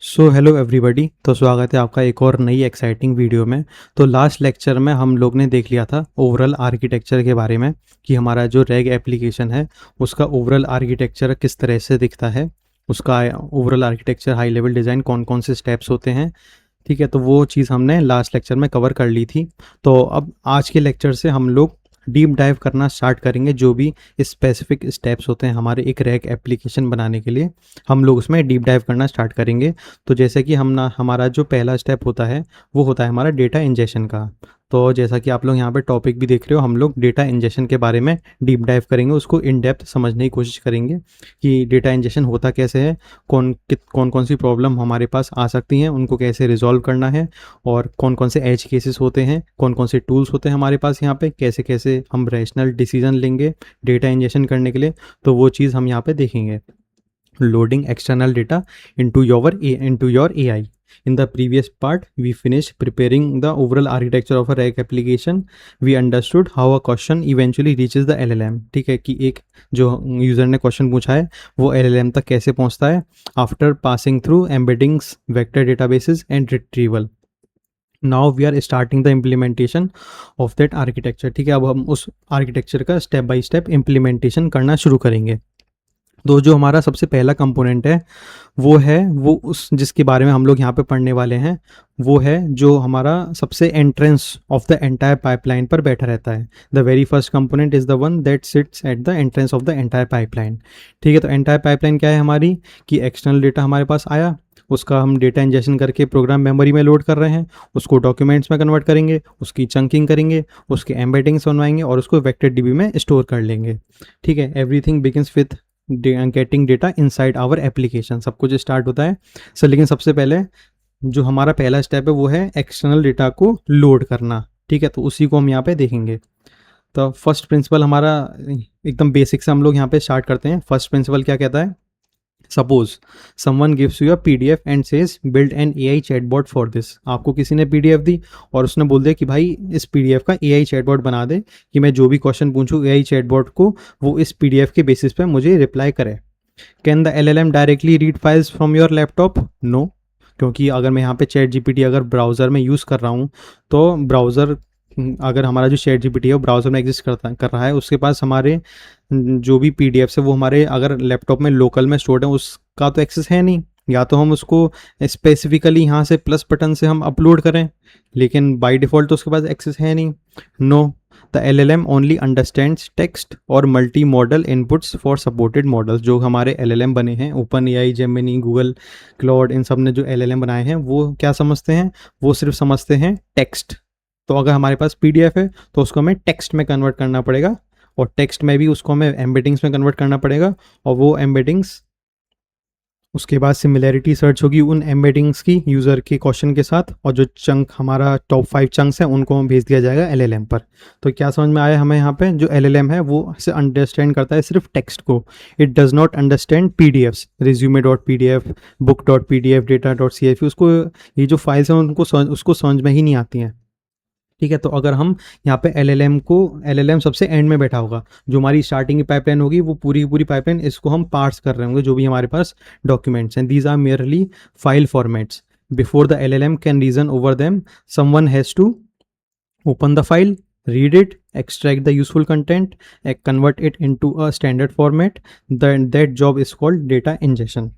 So hello everybody. तो स्वागत है आपका एक और नई एक्साइटिंग वीडियो में। तो लास्ट लेक्चर में हम लोग ने देख लिया था ओवरऑल आर्किटेक्चर के बारे में कि हमारा जो रैग एप्लीकेशन है उसका ओवरऑल आर्किटेक्चर किस तरह से दिखता है, उसका overall architecture high level design कौन कौन से स्टेप्स होते हैं। ठीक है, तो वो चीज़ हमने लास्ट लेक्चर में कवर कर ली थी। तो अब आज के लेक्चर से हम लोग डीप डाइव करना स्टार्ट करेंगे। जो भी स्पेसिफिक स्टेप्स होते हैं हमारे एक रैग एप्लीकेशन बनाने के लिए, हम लोग उसमें डीप डाइव करना स्टार्ट करेंगे। तो जैसे कि हमारा जो पहला स्टेप होता है वो होता है हमारा डेटा इंजेक्शन का। तो जैसा कि आप लोग यहाँ पे टॉपिक भी देख रहे हो, हम लोग डेटा इंजेक्शन के बारे में डीप डाइव करेंगे, उसको इन डेप्थ समझने की कोशिश करेंगे कि डेटा इंजेक्शन होता कैसे है, कौन कौन सी प्रॉब्लम हमारे पास आ सकती हैं, उनको कैसे रिजॉल्व करना है, और कौन कौन से एज केसेस होते हैं, कौन कौन से टूल्स होते हैं हमारे पास यहाँ पे, कैसे कैसे हम रैशनल डिसीजन लेंगे डेटा इंजेक्शन करने के लिए। तो वो चीज़ हम यहाँ पे देखेंगे। Loading external data into your AI. In the previous part, we finished preparing the overall architecture of a RAG application. We understood how a question eventually reaches the LLM. ठीक है, कि एक जो यूज़र ने क्वेश्चन पूछा है वो LLM तक कैसे पहुंचता है after passing through embeddings, vector databases and retrieval. Now we are starting the implementation of that architecture. ठीक है, अब हम उस आर्किटेक्चर का स्टेप बाय स्टेप इम्प्लीमेंटेशन करना शुरू करेंगे। तो जो हमारा सबसे पहला कंपोनेंट है वो उस जिसके बारे में हम लोग यहाँ पे पढ़ने वाले हैं, वो है जो हमारा सबसे entrance of the entire pipeline पर बैठा रहता है। The very first component is the one that seats at the entrance of the entire pipeline. ठीक है, तो एंटायर पाइपलाइन क्या है हमारी, कि एक्सटर्नल डेटा हमारे पास आया, उसका हम डेटा इंजेक्शन करके प्रोग्राम मेमोरी में लोड कर रहे हैं, उसको डॉक्यूमेंट्स में कन्वर्ट करेंगे, उसकी चंकिंग करेंगे, उसके एम्बेडिंग्स बनवाएंगे और उसको वेक्टर डीबी में स्टोर कर लेंगे। ठीक है, everything begins with getting data inside our application. सब कुछ स्टार्ट होता है सर, लेकिन सबसे पहले जो हमारा पहला स्टेप है वो है एक्सटर्नल डेटा को लोड करना। ठीक है, तो उसी को हम यहाँ पे देखेंगे। तो फर्स्ट प्रिंसिपल हमारा एकदम बेसिक से हम लोग यहाँ पे स्टार्ट करते हैं। फर्स्ट प्रिंसिपल क्या कहता है, suppose someone gives you a PDF and says build an AI chatbot for this. आपको किसी ने पीडीएफ दी और उसने बोल दिया कि भाई इस पीडीएफ का एआई चैटबॉट बना दे, कि मैं जो भी क्वेश्चन पूछूं एआई चैटबॉट को वो इस पीडीएफ के बेसिस पे मुझे रिप्लाई करे। Can the LLM directly read files from your laptop? No, क्योंकि अगर मैं यहाँ पे चैट जीपीटी अगर ब्राउज़र में यूज़ कर रहा हूँ तो ब्राउज़र, अगर हमारा जो चैट जीपीटी है वो ब्राउज़र में एग्जिस्ट कर रहा है, उसके पास हमारे जो भी पीडीएफ है वो हमारे अगर लैपटॉप में लोकल में स्टोर्ड है उसका तो एक्सेस है नहीं। या तो हम उसको स्पेसिफिकली यहाँ से प्लस बटन से हम अपलोड करें, लेकिन बाय डिफ़ॉल्ट तो उसके पास एक्सेस है नहीं। No, the LLM only understands text और multimodal inputs for supported models. जो हमारे LLM बने हैं, OpenAI, Gemini, Google Cloud, इन सब ने जो LLM बनाए हैं वो क्या समझते हैं, वो सिर्फ समझते हैं टेक्स्ट। तो अगर हमारे पास पीडीएफ है तो उसको हमें टेक्स्ट में कन्वर्ट करना पड़ेगा, और टेक्स्ट में भी उसको हमें एम्बेडिंग्स में कन्वर्ट करना पड़ेगा, और वो एम्बेडिंग्स उसके बाद सिमिलैरिटी सर्च होगी उन एम्बेडिंग्स की यूज़र के क्वेश्चन के साथ, और जो चंक हमारा टॉप 5 चंक्स हैं उनको हम भेज दिया जाएगा LLM पर। तो क्या समझ में आया हमें, यहाँ पे जो LLM है वो से अंडरस्टैंड करता है सिर्फ टेक्स्ट को। It does not understand PDFs, resume dot PDF, book dot PDF, data dot CSV। उसको ये जो फाइल्स हैं उसको समझ में ही नहीं आती हैं। ठीक है, तो अगर हम यहाँ पे LLM सबसे एंड में बैठा होगा, जो हमारी स्टार्टिंग की पाइपलाइन होगी वो पूरी की पूरी पाइपलाइन इसको हम पार्स कर रहे होंगे जो भी हमारे पास डॉक्यूमेंट्स हैं। These are merely file formats. Before the LLM can reason over them, someone has to open the file, read it, extract the useful content, and convert it into a standard format. Then that job is called data ingestion.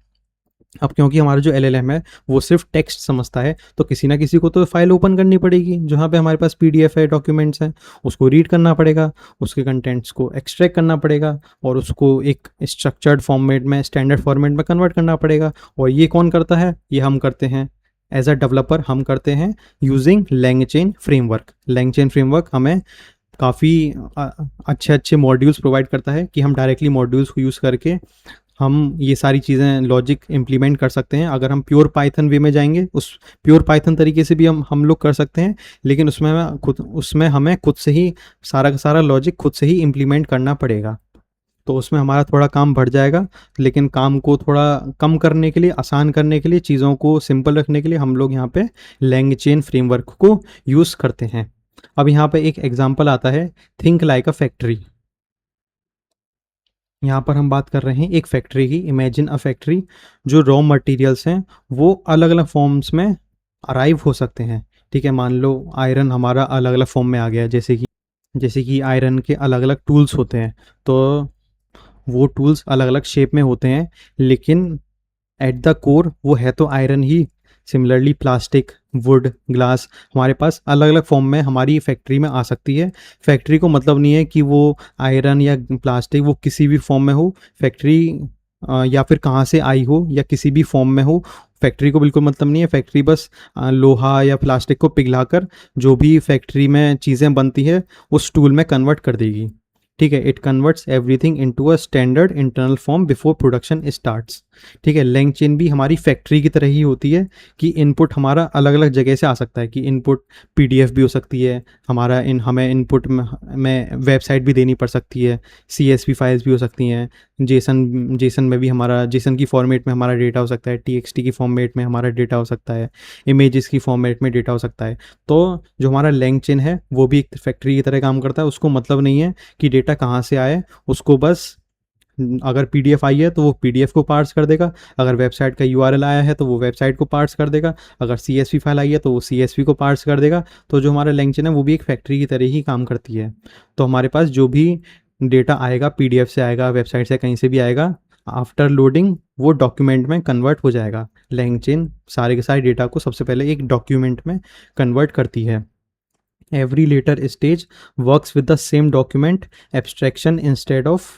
अब क्योंकि हमारा जो LLM है वो सिर्फ text समझता है, तो किसी ना किसी को तो फाइल ओपन करनी पड़ेगी जहाँ पे हमारे पास पीडीएफ है, डॉक्यूमेंट्स हैं, उसको रीड करना पड़ेगा, उसके कंटेंट्स को एक्सट्रैक्ट करना पड़ेगा, और उसको एक स्ट्रक्चर्ड फॉर्मेट में, स्टैंडर्ड फॉर्मेट में कन्वर्ट करना पड़ेगा। और ये कौन करता है, ये हम करते हैं एज अ डेवलपर, हम करते हैं using LangChain framework. LangChain framework हमें काफ़ी अच्छे अच्छे मॉड्यूल्स प्रोवाइड करता है कि हम डायरेक्टली मॉड्यूल्स को यूज़ करके हम ये सारी चीज़ें लॉजिक इम्प्लीमेंट कर सकते हैं। अगर हम प्योर पाइथन वे में जाएंगे, उस प्योर पाइथन तरीके से भी हम लोग कर सकते हैं, लेकिन उसमें हमें खुद से ही सारा का सारा लॉजिक खुद से ही इम्प्लीमेंट करना पड़ेगा। तो उसमें हमारा थोड़ा काम बढ़ जाएगा, लेकिन काम को थोड़ा कम करने के लिए, आसान करने के लिए, चीज़ों को सिंपल रखने के लिए हम लोग यहाँ पे LangChain फ्रेमवर्क को यूज़ करते हैं। अब यहाँ पे एक एग्जांपल आता है, थिंक लाइक अ फैक्ट्री। यहाँ पर हम बात कर रहे हैं एक फैक्ट्री की। इमेजिन अ फैक्ट्री, जो रॉ मटेरियल्स हैं वो अलग अलग फॉर्म्स में अराइव हो सकते हैं। ठीक है, मान लो आयरन हमारा अलग अलग फॉर्म में आ गया, जैसे कि आयरन के अलग अलग टूल्स होते हैं, तो वो टूल्स अलग अलग शेप में होते हैं, लेकिन एट द कोर वो है तो iron he. Similarly plastic, would, glass हमारे पास अलग अलग फॉर्म में हमारी फैक्ट्री में आ सकती है। फैक्ट्री को मतलब नहीं है कि वो आयरन या प्लास्टिक वो किसी भी फॉर्म में हो, फैक्ट्री या फिर कहाँ से आई हो या किसी भी फॉर्म में हो, फैक्ट्री को बिल्कुल मतलब नहीं है। फैक्ट्री बस लोहा या प्लास्टिक को पिघलाकर जो भी फैक्ट्री में चीज़ें बनती है उस टूल में कन्वर्ट कर देगी। ठीक है, it converts everything into a standard internal form before production starts. ठीक है, लैंग चेन भी हमारी फैक्ट्री की तरह ही होती है कि इनपुट हमारा अलग अलग जगह से आ सकता है, कि इनपुट पीडीएफ भी हो सकती है हमारा, हमें इनपुट में वेबसाइट भी देनी पड़ सकती है, सीएसवी फाइल्स भी हो सकती हैं, जेसन में भी हमारा, जेसन की फॉर्मेट में हमारा डेटा हो सकता है, टीएक्सटी की फॉर्मेट में हमारा डेटा हो सकता है, इमेजेस की फॉर्मेट में डेटा हो सकता है। तो जो हमारा लैंग चेन है वो भी एक फैक्ट्री की तरह काम करता है। उसको मतलब नहीं है कि डेटा कहाँ से आए, उसको बस अगर पीडीएफ आई है तो वो पीडीएफ को पार्स कर देगा, अगर वेबसाइट का यूआरएल आया है तो वो वेबसाइट को पार्स कर देगा, अगर सीएसवी फाइल आई है तो वो सीएसवी को पार्स कर देगा। तो जो हमारा लैंग चेन है वो भी एक फैक्ट्री की तरह ही काम करती है। तो हमारे पास जो भी डेटा आएगा, पीडीएफ से आएगा, वेबसाइट से कहीं से भी आएगा, आफ्टर लोडिंग वो डॉक्यूमेंट में कन्वर्ट हो जाएगा। लैंग चेन सारे के सारे डेटा को सबसे पहले एक डॉक्यूमेंट में कन्वर्ट करती है। Every later stage works with the same document abstraction instead of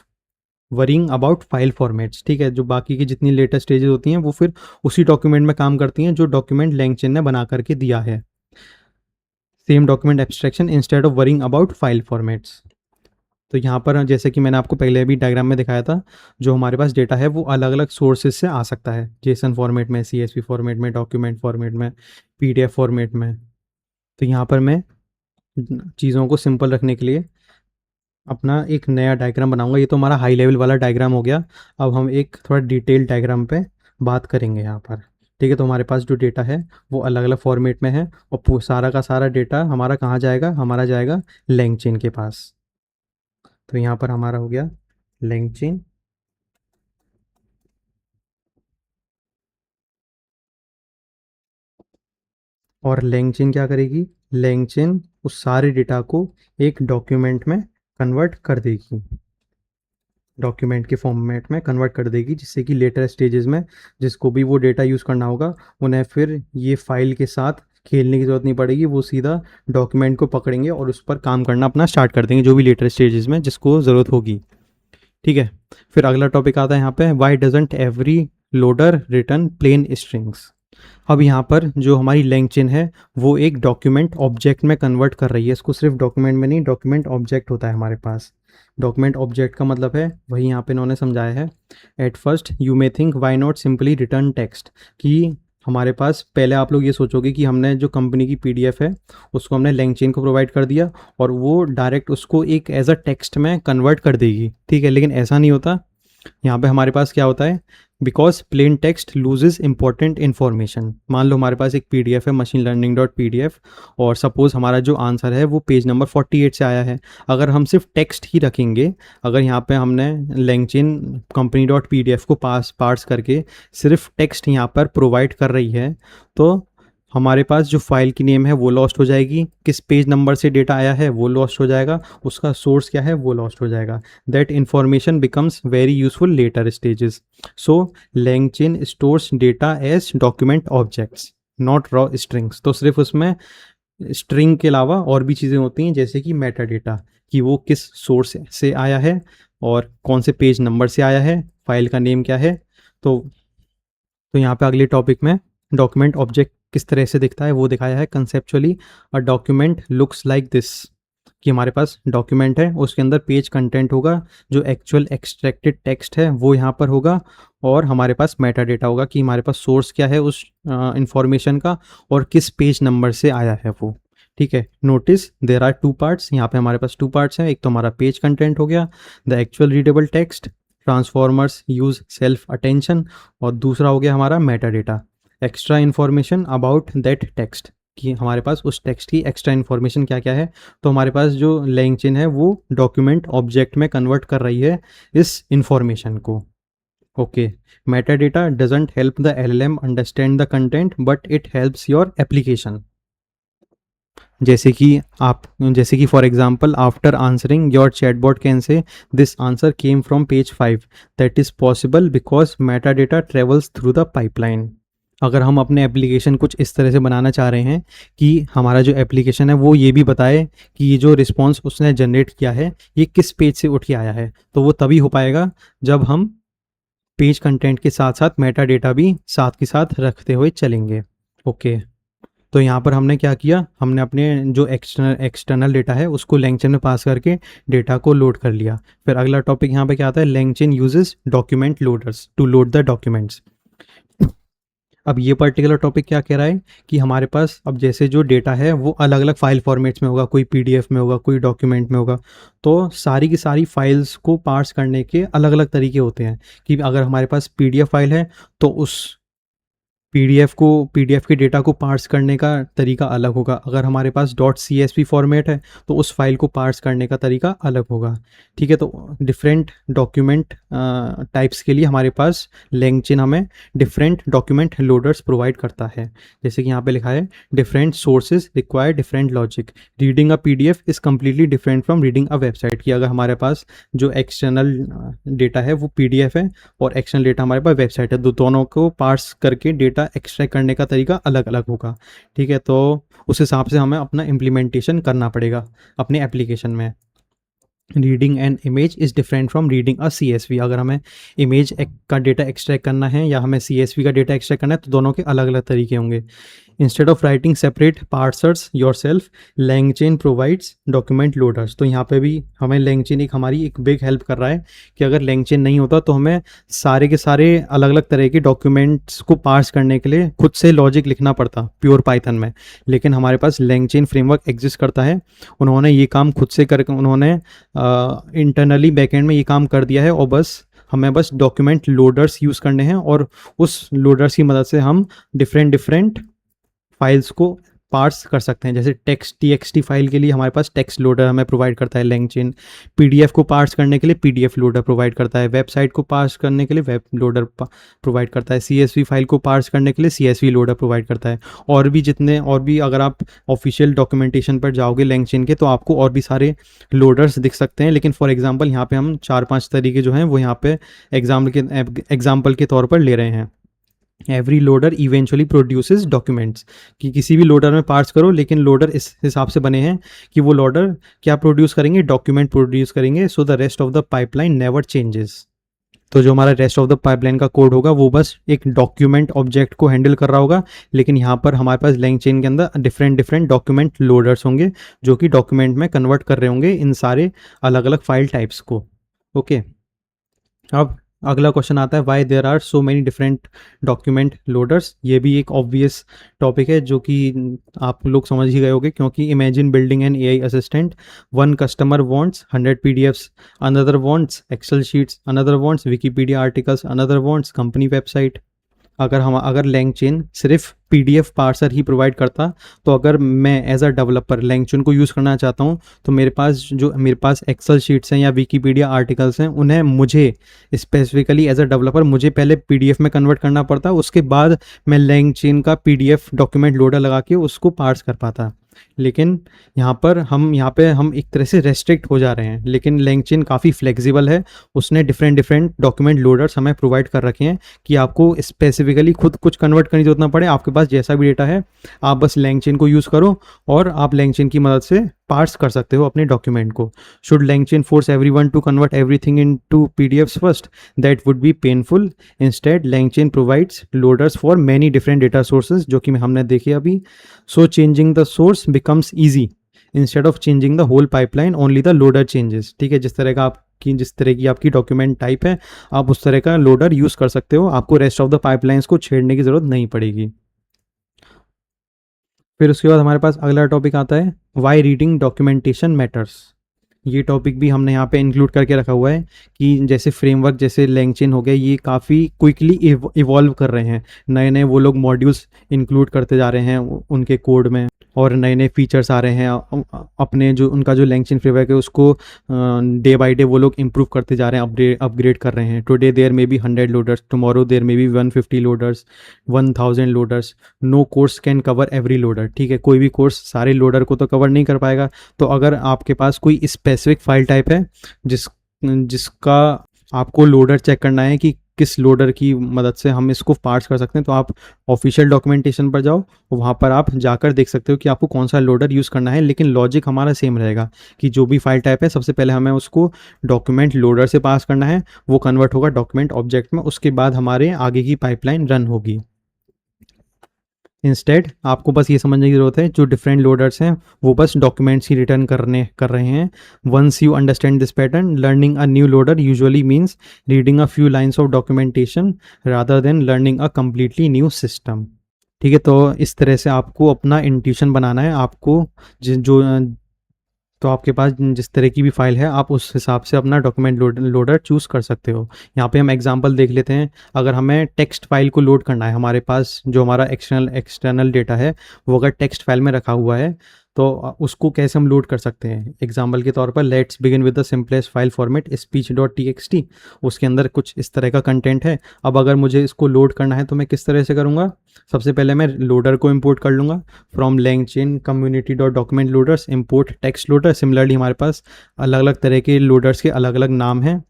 worrying about file formats. ठीक है, जो बाकी की जितनी लेटर स्टेजेस होती हैं वो फिर उसी डॉक्यूमेंट में काम करती हैं जो डॉक्यूमेंट लैंग चेन ने बना करके दिया है। Same document abstraction instead of worrying about file formats. तो यहाँ पर जैसे कि मैंने आपको पहले भी डायग्राम में दिखाया था, जो हमारे पास डेटा है वो अलग अलग सोर्सेज से आ सकता है, जेसन फॉर्मेट में, सीएसवी फॉर्मेट में, डॉक्यूमेंट फॉर्मेट में, पीडीएफ फॉर्मेट में। तो यहाँ पर मैं चीज़ों को सिंपल रखने के लिए अपना एक नया डायग्राम बनाऊंगा। ये तो हमारा हाई लेवल वाला डायग्राम हो गया। अब हम एक थोड़ा डिटेल डायग्राम पे बात करेंगे यहाँ पर। ठीक है, तो हमारे पास जो डेटा है वो अलग अलग फॉर्मेट में है, और सारा का सारा डेटा हमारा कहाँ जाएगा, हमारा जाएगा लैंग चेन के पास। तो यहाँ पर हमारा हो गया लैंग चेन, और लैंग चेन क्या करेगी, लैंग चेन उस सारे डेटा को एक डॉक्यूमेंट में कन्वर्ट कर देगी, डॉक्यूमेंट के फॉर्मेट में कन्वर्ट कर देगी, जिससे कि लेटर स्टेजेस में जिसको भी वो डेटा यूज़ करना होगा उन्हें फिर ये फाइल के साथ खेलने की ज़रूरत नहीं पड़ेगी। वो सीधा डॉक्यूमेंट को पकड़ेंगे और उस पर काम करना अपना स्टार्ट कर देंगे, जो भी लेटर स्टेजेस में जिसको ज़रूरत होगी। ठीक है, फिर अगला टॉपिक आता है यहाँ पे, why doesn't every loader return plain strings. अब यहाँ पर जो हमारी लैंग चेन है वो एक डॉक्यूमेंट ऑब्जेक्ट में कन्वर्ट कर रही है। इसको सिर्फ डॉक्यूमेंट में नहीं, डॉक्यूमेंट ऑब्जेक्ट होता है हमारे पास। डॉक्यूमेंट ऑब्जेक्ट का मतलब है वही यहाँ पे इन्होंने समझाया है। At first you may think why not simply return text, कि हमारे पास पहले आप लोग ये सोचोगे कि हमने जो कंपनी की पीडीएफ है उसको हमने लैंग चेन को प्रोवाइड कर दिया और वो डायरेक्ट उसको एक एज अ टेक्स्ट में कन्वर्ट कर देगी। ठीक है, लेकिन ऐसा नहीं होता। यहाँ पे हमारे पास क्या होता है, because plain text loses important information. मान लो हमारे पास एक पीडीएफ है, मशीन लर्निंग डॉट पीडीएफ, और सपोज हमारा जो आंसर है वो पेज नंबर 48 से आया है। अगर हम सिर्फ टेक्स्ट ही रखेंगे, अगर यहाँ पे हमने LangChain company dot PDF को पार्स करके सिर्फ टेक्स्ट यहाँ पर प्रोवाइड कर रही है, तो हमारे पास जो फाइल की नेम है वो लॉस्ट हो जाएगी, किस पेज नंबर से डेटा आया है वो लॉस्ट हो जाएगा, उसका सोर्स क्या है वो लॉस्ट हो जाएगा। That information becomes very useful later stages. So LangChain stores data as document objects, not raw strings. तो सिर्फ उसमें स्ट्रिंग के अलावा और भी चीज़ें होती हैं, जैसे कि मेटा डेटा, कि वो किस सोर्स से आया है और कौन से पेज नंबर से आया है, फाइल का नेम क्या है। तो यहाँ पे अगले टॉपिक में डॉक्यूमेंट ऑब्जेक्ट किस तरह से दिखता है वो दिखाया है conceptually. A document looks like this, कि हमारे पास डॉक्यूमेंट है, उसके अंदर पेज कंटेंट होगा, जो एक्चुअल एक्सट्रैक्टेड टेक्स्ट है वो यहाँ पर होगा, और हमारे पास मेटा डेटा होगा कि हमारे पास सोर्स क्या है उस इंफॉर्मेशन का और किस पेज नंबर से आया है वो। ठीक है, notice there are two parts, यहाँ पे हमारे पास टू पार्ट्स हैं। एक तो हमारा पेज कंटेंट हो गया, the actual readable text, transformers use self attention, और दूसरा हो गया हमारा Meta data, extra information about that text. कि हमारे पास उस टेक्स्ट की एक्स्ट्रा इन्फॉर्मेशन क्या क्या है। तो हमारे पास जो LangChain है वो डॉक्यूमेंट ऑब्जेक्ट में कन्वर्ट कर रही है इस इन्फॉर्मेशन को। Okay, metadata doesn't help the LLM understand the content but it helps your application. जैसे कि for example after answering your chatbot can say this answer came from page 5, that is possible because metadata travels through the pipeline. अगर हम अपने application कुछ इस तरह से बनाना चाह रहे हैं कि हमारा जो एप्लीकेशन है वो ये भी बताए कि ये जो रिस्पॉन्स उसने जनरेट किया है ये किस पेज से उठ के आया है, तो वो तभी हो पाएगा जब हम पेज कंटेंट के साथ साथ मेटा डेटा भी साथ के साथ रखते हुए चलेंगे। ओके, तो यहाँ पर हमने क्या किया, हमने अपने जो एक्सटर्नल डेटा है उसको LangChain में पास करके डेटा को लोड कर लिया। फिर अगला टॉपिक यहाँ पे क्या आता है, LangChain uses document loaders to load the documents. अब ये पर्टिकुलर टॉपिक क्या कह रहा है कि हमारे पास अब जैसे जो डेटा है वो अलग अलग फाइल फॉर्मेट्स में होगा, कोई PDF में होगा, कोई डॉक्यूमेंट में होगा। तो सारी की सारी फाइल्स को पार्स करने के अलग अलग तरीके होते हैं कि अगर हमारे पास PDF फाइल है तो उस PDF के डेटा को पार्स करने का तरीका अलग होगा। अगर हमारे पास .csv फॉर्मेट है तो उस फाइल को पार्स करने का तरीका अलग होगा। ठीक है, तो डिफरेंट डॉक्यूमेंट टाइप्स के लिए हमारे पास LangChain हमें डिफरेंट डॉक्यूमेंट लोडर्स प्रोवाइड करता है। जैसे कि यहाँ पे लिखा है different sources require different logic, reading a PDF is completely different from reading a website. कि अगर हमारे पास जो एक्सटर्नल डेटा है वो PDF है और एक्सटर्नल डेटा हमारे पास वेबसाइट है, तो दोनों को पार्स करके डेटा एक्सट्रैक्ट करने का तरीका अलग अलग होगा। ठीक है, तो उस हिसाब से हमें अपना इम्प्लीमेंटेशन करना पड़ेगा अपने एप्लीकेशन में। Reading an image is different from reading a CSV। अगर हमें इमेज का डेटा एक्सट्रैक्ट करना है या हमें CSV का डेटा एक्सट्रैक्ट करना है तो दोनों के अलग अलग तरीके होंगे। Instead of writing separate parsers your self, LangChain provides document loaders. तो यहाँ पे भी हमें LangChain हमारी एक बिग हेल्प कर रहा है कि अगर LangChain नहीं होता तो हमें सारे के सारे अलग अलग तरह के डॉक्यूमेंट्स को पार्स करने के लिए खुद से लॉजिक लिखना पड़ता प्योर पाइथन में। लेकिन हमारे पास LangChain फ्रेमवर्क एग्जिस्ट करता है, उन्होंने ये काम खुद से करके उन्होंने इंटरनली बैकएंड में ये काम कर दिया है और हमें बस डॉक्यूमेंट लोडर्स यूज़ करने हैं और उस लोडर्स की मदद से हम डिफरेंट फाइल्स को पार्स कर सकते हैं। जैसे टेक्स्ट TXT फाइल के लिए हमारे पास टेक्स्ट लोडर हमें प्रोवाइड करता है LangChain, PDF को पार्स करने के लिए PDF लोडर प्रोवाइड करता है, वेबसाइट को पार्स करने के लिए वेब लोडर प्रोवाइड करता है, CSV फाइल को पार्स करने के लिए CSV लोडर प्रोवाइड करता है। और भी अगर आप ऑफिशियल डॉक्यूमेंटेशन पर जाओगे LangChain के तो आपको और भी सारे लोडर्स दिख सकते हैं। लेकिन फॉर एग्जाम्पल यहाँ पे हम 4-5 तरीके जो हैं वो यहाँ पे एग्जाम्पल के तौर पर ले रहे हैं। Every loader eventually produces documents, कि किसी भी लोडर में पार्स करो लेकिन लोडर इस हिसाब से बने हैं कि वो लोडर क्या प्रोड्यूस करेंगे, डॉक्यूमेंट प्रोड्यूस करेंगे। So the rest of the pipeline never changes. तो जो हमारा रेस्ट ऑफ द पाइपलाइन का कोड होगा वो बस एक डॉक्यूमेंट ऑब्जेक्ट को हैंडल कर रहा होगा, लेकिन यहाँ पर हमारे पास LangChain के अंदर डिफरेंट डॉक्यूमेंट लोडर्स होंगे जो कि डॉक्यूमेंट में कन्वर्ट कर रहे होंगे इन सारे अलग अलग फाइल टाइप्स को। ओके, अब अगला क्वेश्चन आता है why there are so many different document loaders. ये भी एक ऑब्वियस टॉपिक है जो कि आप लोग समझ ही गए होंगे, क्योंकि imagine building an AI assistant, one customer wants 100 PDFs, another wants Excel sheets, another wants Wikipedia articles, another wants company website. अगर LangChain सिर्फ PDF पार्सर ही प्रोवाइड करता तो अगर मैं एज अ डेवलपर LangChain को यूज़ करना चाहता हूँ तो मेरे पास एक्सेल शीट्स हैं या विकीपीडिया आर्टिकल्स हैं, उन्हें मुझे स्पेसिफिकली एज अ डेवलपर मुझे पहले PDF में कन्वर्ट करना पड़ता, उसके बाद मैं LangChain का PDF डॉक्यूमेंट लोडर लगा के उसको पार्स कर पाता। लेकिन यहाँ पे हम एक तरह से रेस्ट्रिक्ट हो जा रहे हैं। लेकिन LangChain काफ़ी फ्लेक्सिबल है, उसने डिफरेंट डॉक्यूमेंट लोडर्स हमें प्रोवाइड कर रखे हैं कि आपको स्पेसिफिकली खुद कुछ कन्वर्ट करने की जरूरत ना पड़े। आपके पास जैसा भी डेटा है आप बस LangChain को यूज़ करो और आप LangChain की मदद से पार्स कर सकते हो अपने डॉक्यूमेंट को। Should LangChain force everyone to convert everything into PDFs first? That would be painful. Instead LangChain provides loaders for many different data sources, जो कि हमने देखे अभी। So changing the source becomes easy instead of changing the whole pipeline, only the loader changes. ठीक है, जिस तरह की आपकी डॉक्यूमेंट टाइप है आप उस तरह का लोडर यूज़ कर सकते हो, आपको रेस्ट ऑफ द पाइपलाइंस को छेड़ने की ज़रूरत नहीं पड़ेगी। फिर उसके बाद हमारे पास अगला टॉपिक आता है वाई रीडिंग डॉक्यूमेंटेशन मैटर्स। ये टॉपिक भी हमने यहाँ पे इंक्लूड करके रखा हुआ है कि जैसे फ्रेमवर्क जैसे लैंगचेन हो गया, ये काफ़ी क्विकली इवॉल्व कर रहे हैं। नए नए वो लोग मॉड्यूल्स इंक्लूड करते जा रहे हैं उनके कोड में, और नए नए फीचर्स आ रहे हैं। अपने जो उनका जो लैंगचेन फ्रेमवर्क है उसको डे बाय डे वो लोग इम्प्रूव करते जा रहे हैं, अपग्रेड कर रहे हैं। Today there may be 100 loaders, tomorrow there may be 150 loaders, 1000 loaders. No course can cover every loader. ठीक है, कोई भी कोर्स सारे लोडर को तो कवर नहीं कर पाएगा। तो अगर आपके पास कोई स्पेसिफिक फाइल टाइप है जिसका आपको लोडर चेक करना है कि किस लोडर की मदद से हम इसको पार्स कर सकते हैं, तो आप ऑफिशियल डॉक्यूमेंटेशन पर जाओ, वहाँ पर आप जाकर देख सकते हो कि आपको कौन सा लोडर यूज़ करना है। लेकिन लॉजिक हमारा सेम रहेगा कि जो भी फाइल टाइप है सबसे पहले हमें उसको डॉक्यूमेंट लोडर से पास करना है, वो कन्वर्ट होगा डॉक्यूमेंट ऑब्जेक्ट में, उसके बाद हमारे आगे की पाइपलाइन रन होगी। इंस्टेड आपको बस ये समझने की ज़रूरत है जो डिफरेंट लोडर्स हैं वो बस डॉक्यूमेंट्स ही रिटर्न कर रहे हैं। Once you understand this pattern, learning a new loader usually means reading a few lines of documentation rather than learning a completely new system. ठीक है, तो इस तरह से आपको अपना इंट्यूशन बनाना है। आपको जो तो आपके पास जिस तरह की भी फाइल है आप उस हिसाब से अपना डॉक्यूमेंट लोडर चूज़ कर सकते हो। यहाँ पे हम एग्जांपल देख लेते हैं। अगर हमें टेक्स्ट फाइल को लोड करना है, हमारे पास जो हमारा एक्सटर्नल डेटा है वो अगर टेक्स्ट फाइल में रखा हुआ है, तो उसको कैसे हम लोड कर सकते हैं। एग्जाम्पल के तौर पर let's begin with the simplest file format speech.txt। उसके अंदर कुछ इस तरह का कंटेंट है। अब अगर मुझे इसको लोड करना है तो मैं किस तरह से करूँगा। सबसे पहले मैं लोडर को इंपोर्ट कर लूँगा from LangChain community dot document loaders import text loader. Similarly हमारे पास अलग अलग तरह के लोडर्स के अलग अलग नाम हैं।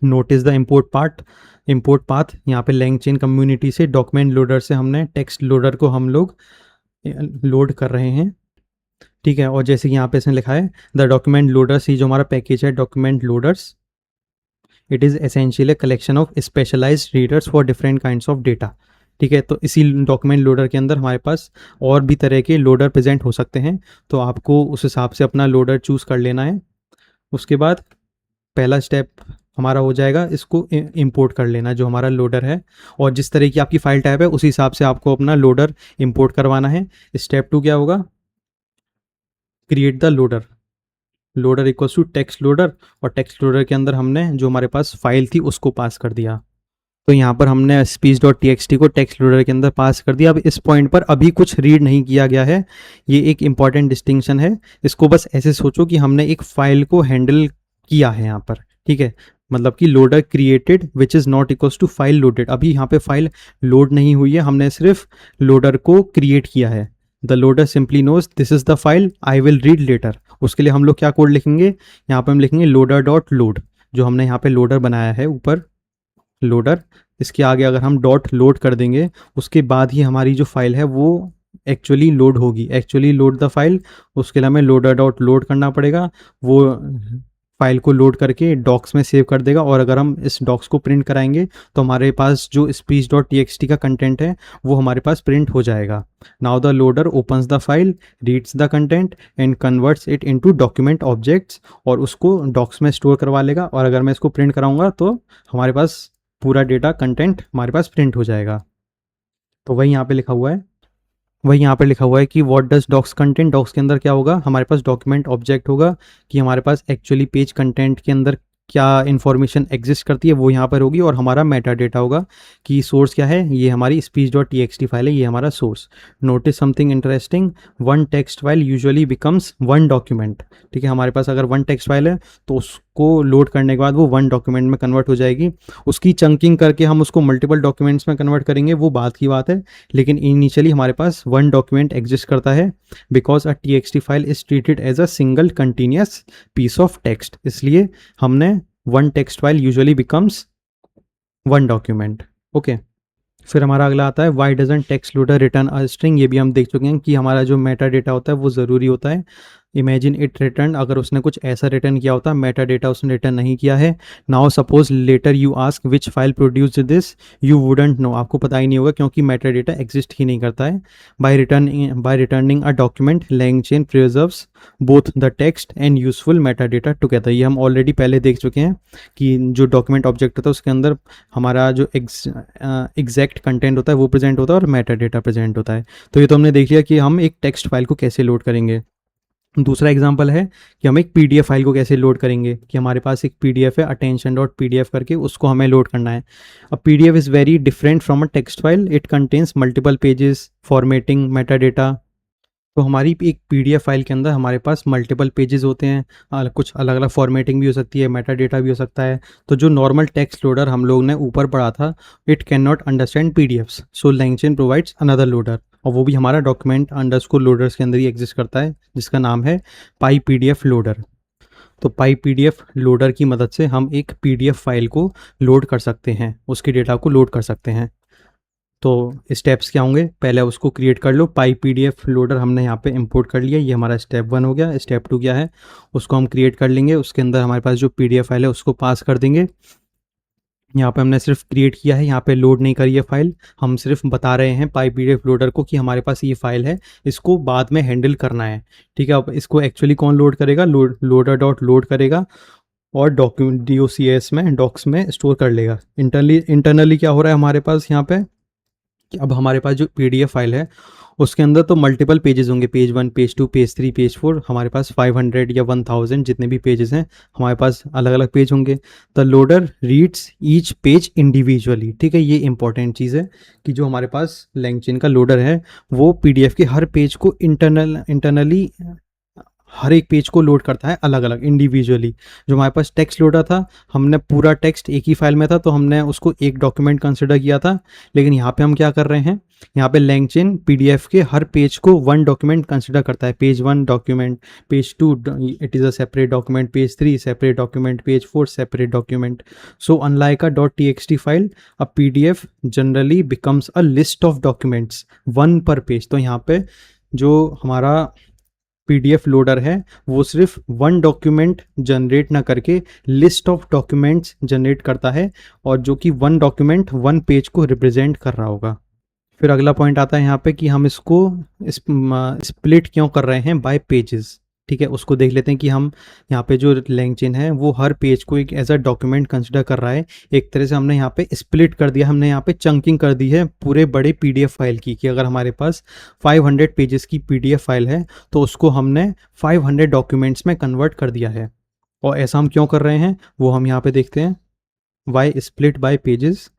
Notice the import path. यहाँ पे LangChain कम्युनिटी से डॉक्यूमेंट लोडर से हमने टेक्स्ट लोडर को हम लोग लोड कर रहे हैं। ठीक है, और जैसे कि यहाँ पे इसने लिखा है द डॉक्यूमेंट लोडर्स, ये जो हमारा पैकेज है document loaders, it is essentially collection of specialised readers for different kinds of data. ठीक है, तो इसी डॉक्यूमेंट लोडर के अंदर हमारे पास और भी तरह के लोडर प्रेजेंट हो सकते हैं, तो आपको उस हिसाब से अपना लोडर चूज़ कर लेना है। उसके बाद पहला स्टेप हमारा हो जाएगा इसको इंपोर्ट कर लेना जो हमारा लोडर है, और जिस तरह की आपकी फाइल टाइप है उसी हिसाब से आपको अपना लोडर इंपोर्ट करवाना है। स्टेप 2 क्या होगा, create the loader. Loader equals to text loader, और टेक्स्ट लोडर के अंदर हमने जो हमारे पास फाइल थी उसको पास कर दिया। तो यहाँ पर हमने speech.txt को टेक्स्ट लोडर के अंदर पास कर दिया। अब इस पॉइंट पर अभी कुछ रीड नहीं किया गया है, ये एक इंपॉर्टेंट डिस्टिंक्शन है। इसको बस ऐसे सोचो कि हमने एक फाइल को हैंडल किया है यहाँ पर। ठीक है, मतलब कि loader created which is not equals to file loaded. अभी यहाँ पे फाइल लोड नहीं हुई है, हमने सिर्फ लोडर को क्रिएट किया है। The loader simply knows this is the file I will read later. उसके लिए हम लोग क्या कोड लिखेंगे, यहाँ पे हम लिखेंगे लोडर डॉट लोड, जो हमने यहाँ पे लोडर बनाया है ऊपर लोडर, इसके आगे अगर हम डॉट लोड कर देंगे उसके बाद ही हमारी जो फाइल है वो एक्चुअली लोड होगी। एक्चुअली लोड द फाइल, उसके लिए हमें लोडर डॉट लोड करना पड़ेगा। वो फाइल को लोड करके डॉक्स में सेव कर देगा, और अगर हम इस डॉक्स को प्रिंट कराएंगे तो हमारे पास जो speech.txt का कंटेंट है वो हमारे पास प्रिंट हो जाएगा। Now the loader opens the file, reads the content and converts it into document objects, और उसको डॉक्स में स्टोर करवा लेगा। और अगर मैं इसको प्रिंट कराऊंगा तो हमारे पास पूरा डेटा कंटेंट हमारे पास प्रिंट हो जाएगा। तो वही यहाँ पे लिखा हुआ है कि what does docs content. Docs के अंदर क्या होगा, हमारे पास डॉक्यूमेंट ऑब्जेक्ट होगा कि हमारे पास एक्चुअली पेज कंटेंट के अंदर क्या इन्फॉर्मेशन एग्जिस्ट करती है वो यहाँ पर होगी, और हमारा मेटा डेटा होगा कि सोर्स क्या है, ये हमारी speech.txt फाइल है, ये हमारा source. Notice something interesting, one text file usually becomes one document. ठीक है, हमारे पास अगर वन टेक्स्ट फाइल है तो उसको लोड करने के बाद वो वन डॉक्यूमेंट में कन्वर्ट हो जाएगी। उसकी चंकिंग करके हम उसको मल्टीपल डॉक्यूमेंट्स में कन्वर्ट करेंगे वो बात की बात है, लेकिन इनिशियली हमारे पास वन डॉक्यूमेंट एग्जिस्ट करता है because a txt file is treated as a single continuous piece of text. इसलिए हमने one text file usually becomes one document. Okay, फिर हमारा अगला आता है why doesn't text loader return a string. ये भी हम देख चुके हैं कि हमारा जो मेटा डेटा होता है वो ज़रूरी होता है। इमेजिन इट रिटर्न, अगर उसने कुछ ऐसा रिटर्न किया होता, मेटा डेटा उसने रिटर्न नहीं किया है। Now suppose later you ask which file produced this, you wouldn't know, आपको पता ही नहीं होगा क्योंकि मेटा डेटा एग्जिस्ट ही नहीं करता है। By returning a document LangChain preserves both the text and useful meta data together. ये हम ऑलरेडी पहले देख चुके हैं कि जो डॉक्यूमेंट ऑब्जेक्ट होता है उसके अंदर हमारा जो एग्जैक्ट कंटेंट होता है वो प्रेजेंट होता है और मेटा डेटा प्रेजेंट होता है। तो ये तो हमने देख लिया कि हम एक टेक्स्ट फाइल को कैसे लोड करेंगे। दूसरा एग्जांपल है कि हम एक पीडीएफ फाइल को कैसे लोड करेंगे, कि हमारे पास एक पीडीएफ है अटेंशन डॉट पीडीएफ करके, उसको हमें लोड करना है। अब PDF is very different from a text file, it contains multiple pages, formatting, Meta data. तो हमारी एक पीडीएफ फाइल के अंदर हमारे पास मल्टीपल पेजेस होते हैं, कुछ अलग अलग फॉर्मेटिंग भी हो सकती है, मेटा डेटा भी हो सकता है। तो जो नॉर्मल टेक्स्ट लोडर हम लोग ने ऊपर पढ़ा था, it can not understand PDFs, so LangChain provides another loader, और वो भी हमारा डॉक्यूमेंट अंडरस्कोर लोडर्स के अंदर ही एग्जिस्ट करता है, जिसका नाम है पाई पीडीएफ लोडर। तो पाई पीडीएफ लोडर की मदद से हम एक पीडीएफ फाइल को लोड कर सकते हैं, उसके डेटा को लोड कर सकते हैं। तो स्टेप्स क्या होंगे, पहले उसको क्रिएट कर लो, पाई पीडीएफ लोडर हमने यहाँ पे इंपोर्ट कर लिया, ये हमारा स्टेप 1 हो गया। स्टेप 2 क्या है, उसको हम क्रिएट कर लेंगे, उसके अंदर हमारे पास जो पीडीएफ फाइल है उसको पास कर देंगे। यहाँ पे हमने सिर्फ क्रिएट किया है, यहाँ पे लोड नहीं करी है फाइल, हम सिर्फ बता रहे हैं पाई पीडीएफ लोडर को कि हमारे पास ये फाइल है, इसको बाद में हैंडल करना है। ठीक है, अब इसको एक्चुअली कौन लोड करेगा, लोडर डॉट लोड करेगा और डॉक्यूमेंट डीओसीएस में डॉक्स में स्टोर कर लेगा। इंटरनली क्या हो रहा है हमारे पास यहाँ पे, कि अब हमारे पास जो पीडीएफ फाइल है उसके अंदर तो मल्टीपल पेजेस होंगे, पेज 1, पेज 2, पेज 3, पेज 4, हमारे पास 500 या 1000 जितने भी पेजेस हैं हमारे पास अलग अलग पेज होंगे। The loader reads each page individually. ठीक है, ये इंपॉर्टेंट चीज़ है कि जो हमारे पास LangChain का लोडर है वो पीडीएफ के हर पेज को इंटरनली हर एक पेज को लोड करता है अलग अलग इंडिविजुअली। जो हमारे पास टेक्स्ट लोडर था, हमने पूरा टेक्स्ट एक ही फाइल में था तो हमने उसको एक डॉक्यूमेंट कंसिडर किया था, लेकिन यहाँ पे हम क्या कर रहे हैं, यहाँ पे LangChain पीडीएफ के हर पेज को वन डॉक्यूमेंट कंसिडर करता है। Page 1 document, page 2 it is a separate document, page 3 separate document, page 4 separate document. So unlike a .txt file, a PDF generally becomes a list of documents, one पर page. तो यहाँ पे जो हमारा PDF loader है वो सिर्फ one document generate ना करके लिस्ट ऑफ डॉक्यूमेंट्स जनरेट करता है, और जो कि वन डॉक्यूमेंट वन पेज को रिप्रेजेंट कर रहा होगा। फिर अगला पॉइंट आता है यहाँ पे कि हम इसको स्प्लिट क्यों कर रहे हैं बाय पेजेस। ठीक है, उसको देख लेते हैं कि हम यहाँ पे जो LangChain है वो हर पेज को एक एज अ डॉक्यूमेंट कंसिडर कर रहा है। एक तरह से हमने यहाँ पे स्प्लिट कर दिया, हमने यहाँ पे चंकिंग कर दी है पूरे बड़े पीडीएफ फाइल की, कि अगर हमारे पास 500 पेजेस की पीडीएफ फाइल है तो उसको हमने 500 डॉक्यूमेंट्स में कन्वर्ट कर दिया है। और ऐसा हम क्यों कर रहे हैं वो हम यहाँ पे देखते हैं, वाई स्प्लिट बाय पेजेस।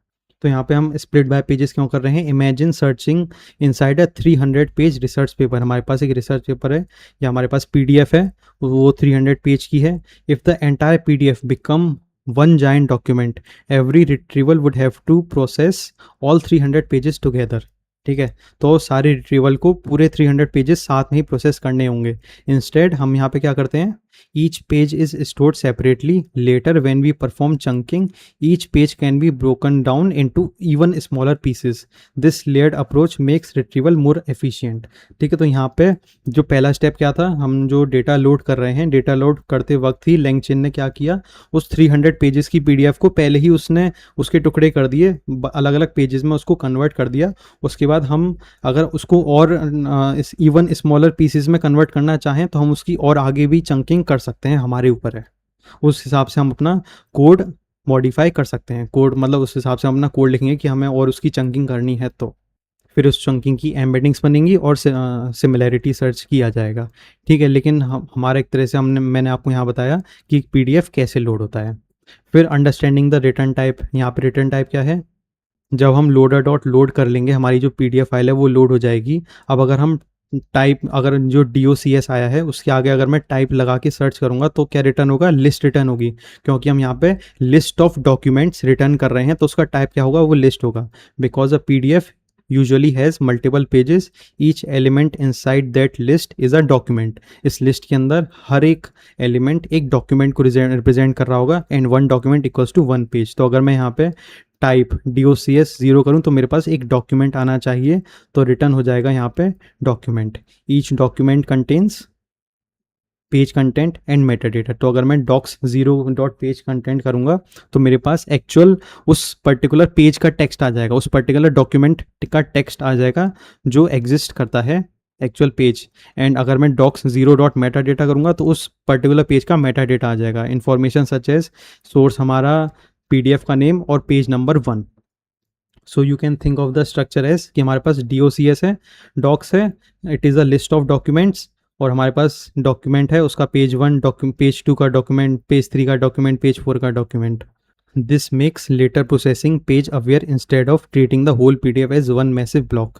तो यहाँ पे हम स्प्लिट बाय पेजेस क्यों कर रहे हैं, imagine searching inside a 300 page research paper. हमारे पास एक रिसर्च पेपर है या हमारे पास पीडीएफ है, वो 300 पेज की है। If the entire PDF become one giant document, every retrieval would have to process all 300 pages together. ठीक है, तो सारे रिट्रीवल को पूरे 300 पेजेस साथ में ही प्रोसेस करने होंगे। इंस्टेड हम यहाँ पे क्या करते हैं, each page is stored separately, later when we perform chunking each page can be broken down into even smaller pieces, this layered approach makes retrieval more efficient. ठीक है, तो यहाँ पे जो पहला स्टेप क्या था, हम जो डेटा लोड कर रहे हैं, डेटा लोड करते वक्त ही LangChain ने क्या किया, उस 300 पेजेस की पीडीएफ को पहले ही उसने उसके टुकड़े कर दिए, अलग अलग पेजेस में उसको कन्वर्ट कर दिया। उसके बाद हम अगर उसको और इवन स्मॉलर पीसेस में कन्वर्ट करना चाहें तो हम उसकी और आगे भी चंकिंग कर सकते हैं, हमारे ऊपर है। उस हिसाब से हम अपना कोड मॉडिफाई कर सकते हैं, कोड मतलब उस हिसाब से हम अपना कोड लिखेंगे कि हमें और उसकी चंकिंग करनी है, तो फिर उस चंकिंग की एम्बेडिंग्स बनेंगी और सिमिलैरिटी सर्च किया जाएगा। ठीक है, लेकिन हमारा एक तरह से मैंने आपको यहाँ बताया कि पीडीएफ कैसे लोड होता है। फिर अंडरस्टैंडिंग द रिटर्न टाइप, यहाँ पे रिटर्न टाइप क्या है, जब हम लोडर डॉट लोड कर लेंगे हमारी जो पीडीएफ फाइल है वो लोड हो जाएगी। अब अगर हम टाइप, अगर जो DOCS आया है उसके आगे अगर मैं टाइप लगा के सर्च करूंगा तो क्या रिटर्न होगा, लिस्ट रिटर्न होगी, क्योंकि हम यहाँ पे लिस्ट ऑफ डॉक्यूमेंट्स रिटर्न कर रहे हैं तो उसका टाइप क्या होगा, वो लिस्ट होगा। Because a PDF usually has multiple pages, each element inside that list is a document. इस लिस्ट के अंदर हर एक एलिमेंट एक डॉक्यूमेंट को रिप्रेजेंट कर रहा होगा, and one document equals to one page. तो अगर मैं यहाँ पे टाइप DOCS 0 करूँ तो मेरे पास एक डॉक्यूमेंट आना चाहिए, तो रिटर्न हो जाएगा यहाँ पे document. Each document contains page content and Meta data. तो अगर मैं डॉक्स 0 डॉट पेज कंटेंट करूँगा तो मेरे पास एक्चुअल उस पर्टिकुलर पेज का टेक्स्ट आ जाएगा, उस पर्टिकुलर डॉक्यूमेंट का टेक्स्ट आ जाएगा जो एग्जिस्ट करता है एक्चुअल पेज। एंड अगर मैं डॉक्स 0 डॉट मेटा डेटा करूँगा तो उस पर्टिकुलर पेज का मेटा डेटा आ जाएगा, इन्फॉर्मेशन सच एज सोर्स हमारा पीडीएफ का नेम और page number 1। So you can think of the structure as कि हमारे पास DOCS है, डॉक्स है, it is a list of documents, और हमारे पास डॉक्यूमेंट है उसका पेज 1 डॉक्यूमेंट, पेज 2 का डॉक्यूमेंट, पेज 3 का डॉक्यूमेंट, पेज 4 का document. This makes later processing page aware instead of treating the whole PDF as one massive block.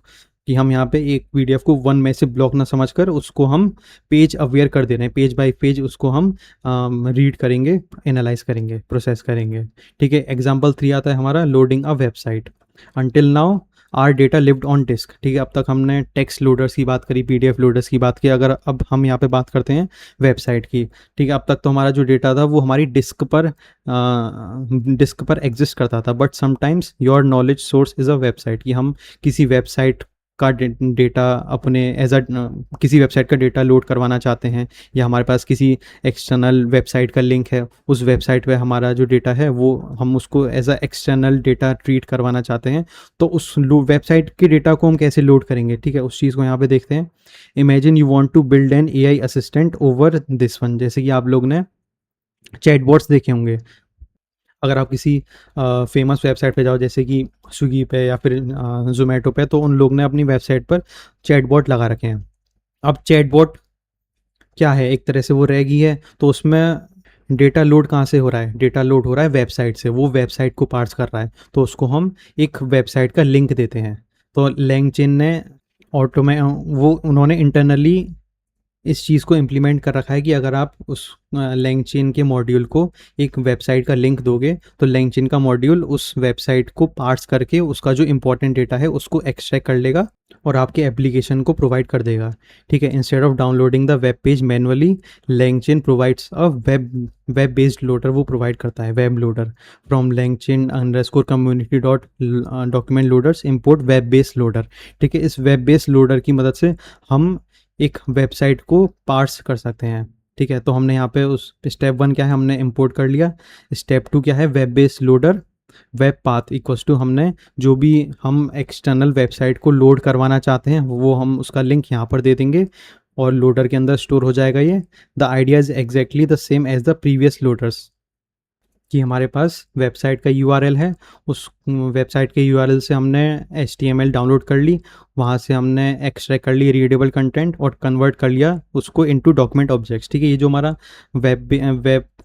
कि हम यहाँ पे एक पीडीएफ को वन मैसिव ब्लॉक ना समझकर उसको हम पेज अवेयर कर दे रहे हैं, पेज बाय पेज उसको हम रीड करेंगे, एनालाइज करेंगे, प्रोसेस करेंगे। ठीक है, एग्जाम्पल 3 आता है हमारा loading a website. Until now our data lived on disk. ठीक है, अब तक हमने टेक्स्ट लोडर्स की बात करी, पीडीएफ लोडर्स की बात की, अगर अब हम यहाँ पे बात करते हैं वेबसाइट की। ठीक है, अब तक तो हमारा जो डेटा था वो हमारी डिस्क पर एग्जिस्ट करता था, but sometimes your knowledge source is a website. कि हम किसी वेबसाइट का डेटा अपने एज अ किसी वेबसाइट का डेटा लोड करवाना चाहते हैं, या हमारे पास किसी एक्सटर्नल वेबसाइट का लिंक है, उस वेबसाइट पे हमारा जो डेटा है वो हम उसको as a external data treat करवाना चाहते हैं। तो उस वेबसाइट के डेटा को हम कैसे लोड करेंगे, ठीक है, उस चीज़ को यहाँ पे देखते हैं। Imagine you want to build an AI assistant over this one. जैसे कि आप लोग ने चैटबॉट्स देखे होंगे। अगर आप किसी फेमस वेबसाइट पे जाओ जैसे कि स्विगी पे या फिर ज़ोमैटो पे, तो उन लोग ने अपनी वेबसाइट पर चैटबॉट लगा रखे हैं। अब चैटबॉट क्या है, एक तरह से वो रहेगी है, तो उसमें डेटा लोड कहाँ से हो रहा है, डेटा लोड हो रहा है वेबसाइट से, वो वेबसाइट को पार्स कर रहा है, तो उसको हम एक वेबसाइट का लिंक देते हैं। तो लैंगचेन ने ऑटोमे वो उन्होंने इंटरनली इस चीज़ को इम्प्लीमेंट कर रखा है कि अगर आप उस लैंगचेन के मॉड्यूल को एक वेबसाइट का लिंक दोगे, तो लैंगचेन का मॉड्यूल उस वेबसाइट को पार्स करके उसका जो इंपॉर्टेंट डेटा है उसको एक्सट्रैक्ट कर लेगा और आपके एप्लीकेशन को प्रोवाइड कर देगा। ठीक है, instead of downloading the web page manually, LangChain provides a web based loader. वो प्रोवाइड करता है web loader from LangChain underscore community dot document loaders import web based loader. ठीक है, इस वेब बेस्ड लोडर की मदद से हम एक वेबसाइट को पार्स कर सकते हैं। ठीक है, तो हमने यहाँ पे उस स्टेप 1 क्या है, हमने इंपोर्ट कर लिया। स्टेप 2 क्या है, web based loader web path equals to, हमने जो भी हम एक्सटर्नल वेबसाइट को लोड करवाना चाहते हैं वो हम उसका लिंक यहाँ पर दे देंगे और लोडर के अंदर स्टोर हो जाएगा ये। The idea is exactly the same as the previous loaders. कि हमारे पास वेबसाइट का यूआरएल है, उस वेबसाइट के यूआरएल से हमने एचटीएमएल डाउनलोड कर ली, वहाँ से हमने एक्सट्रैक्ट कर ली रीडेबल कंटेंट और कन्वर्ट कर लिया उसको इनटू डॉक्यूमेंट ऑब्जेक्ट्स। ठीक है, ये जो हमारा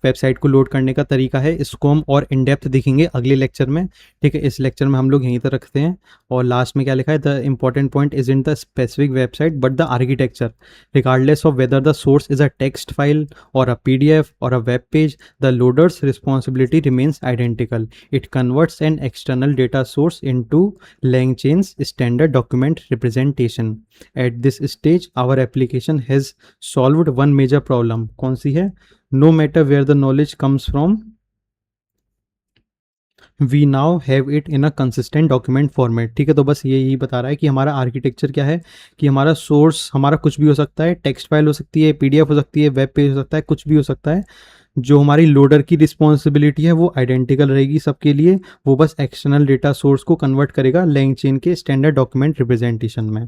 वेबसाइट को लोड करने का तरीका है, इसको हम और इन डेप्थ देखेंगे अगले लेक्चर में। ठीक है, इस लेक्चर में हम लोग यहीं तक रखते हैं। और लास्ट में क्या लिखा है, the important point is in the specific website but the architecture, regardless of whether the source is a text file और अ पीडीएफ और a web page, the loader's responsibility remains identical. It converts an external data source into LangChain's standard document representation. At this stage, our application has solved one major problem. कौन सी है? No matter where the knowledge comes from, we now have it in a consistent document format. ठीक है, तो बस ये यही बता रहा है कि हमारा आर्किटेक्चर क्या है, कि हमारा सोर्स हमारा कुछ भी हो सकता है, टेक्स्ट फाइल हो सकती है, पीडीएफ हो सकती है, वेब पेज हो सकता है, कुछ भी हो सकता है। जो हमारी लोडर की रिस्पॉन्सिबिलिटी है वो आइडेंटिकल रहेगी सबके लिए, वो बस एक्सटर्नल डेटा सोर्स को कन्वर्ट करेगा लैंगचेन के स्टैंडर्ड डॉक्यूमेंट रिप्रेजेंटेशन में।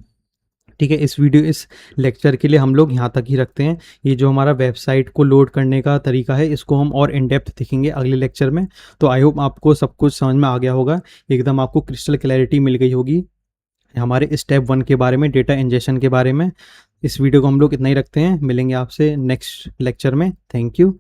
ठीक है, इस लेक्चर के लिए हम लोग यहाँ तक ही रखते हैं। ये जो हमारा वेबसाइट को लोड करने का तरीका है इसको हम और इन डेप्थ देखेंगे अगले लेक्चर में। तो आई होप आपको सब कुछ समझ में आ गया होगा, एकदम आपको क्रिस्टल क्लैरिटी मिल गई होगी हमारे स्टेप 1 के बारे में, डेटा इंजेक्शन के बारे में। इस वीडियो को हम लोग इतना ही रखते हैं, मिलेंगे आपसे नेक्स्ट लेक्चर में। Thank you.